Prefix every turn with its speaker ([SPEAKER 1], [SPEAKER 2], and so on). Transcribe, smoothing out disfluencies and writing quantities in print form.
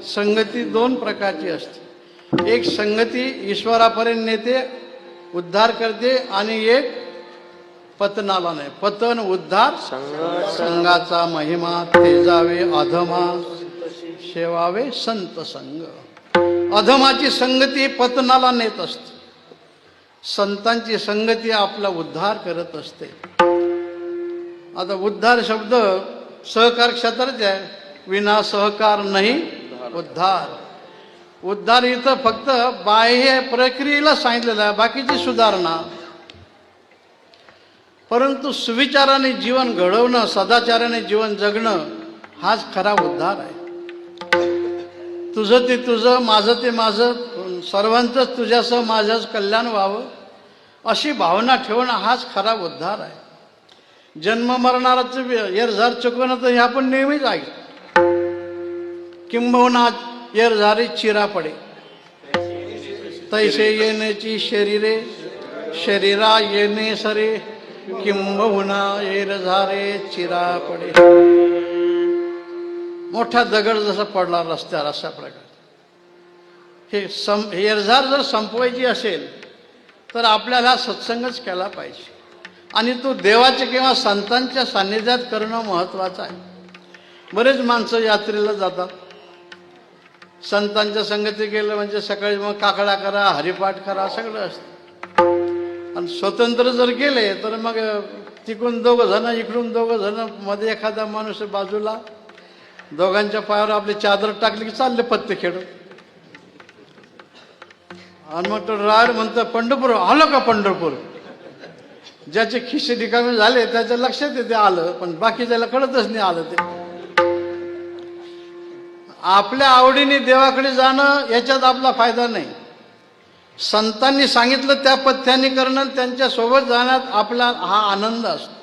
[SPEAKER 1] संगती दोन प्रकारची असते. एक संगती ईश्वरापर्यंत नेते, उद्धार करते, आणि एक पतनाला नाही. पतन उद्धार संघाचा महिमा तेजावे अधमा, शेवावे संत संग. अधमाची संगती पतनाला नेत असते, संतांची संगती आपला उद्धार करत असते. आता उद्धार शब्द सहकार क्षेत्रात आहे. विना सहकार नाही उद्धार. उद्धार इथं फक्त बाह्य प्रक्रियेला सांगितलेलं आहे, बाकीची सुधारणा. परंतु सुविचाराने जीवन घडवणं, सदाचाराने जीवन जगणं, हाच खरा उद्धार आहे. तुझं ते तुझं, माझं ते माझं, सर्वांचंच तुझ्यासह माझंच कल्याण व्हावं, अशी भावना ठेवणं हाच खरा उद्धार आहे. जन्म मरणाराचं येरझार चुकवणं तर हे आपण नेहमीच ऐकतो. किंबहुना येरझारी चिरा पडे, तैसे येण्याची शरीरे, शरीरा येणे सरे, किंबहुना येरझारे चिरा पडे. मोठा दगड जसा पडला रस्त्यावर, अशा प्रकारे हे येरझार जर संपवायची असेल तर आपल्याला सत्संगच केला पाहिजे, आणि तो देवाच्या किंवा संतांच्या सान्निध्यात करणं महत्त्वाचं आहे. बरेच माणसं यात्रेला जातात, संतांच्या संगती गेलं म्हणजे सकाळी मग काकडा करा, हरिपाठ करा, सगळं असतं. आणि स्वतंत्र जर गेले तर मग तिकडून दोघं जण, इकडून दोघं जण, मध्ये एखादा माणूस बाजूला, दोघांच्या पायावर आपली चादर टाकली की चालले पत्ते खेळून. आणि मग तो राड म्हणतो, पंढरपूर आलं का? पंढरपूर. ज्याचे खिसे रिकामे झाले त्याच्या लक्षात येते आलं, पण बाकीच्याला कळतच नाही आलं ते. आपल्या आवडीने देवाकडे जाणं याच्यात आपला फायदा नाही. संतांनी सांगितलं त्या पथ्याने करणं, त्यांच्या सोबत जाण्यात आपला हा आनंद असतो.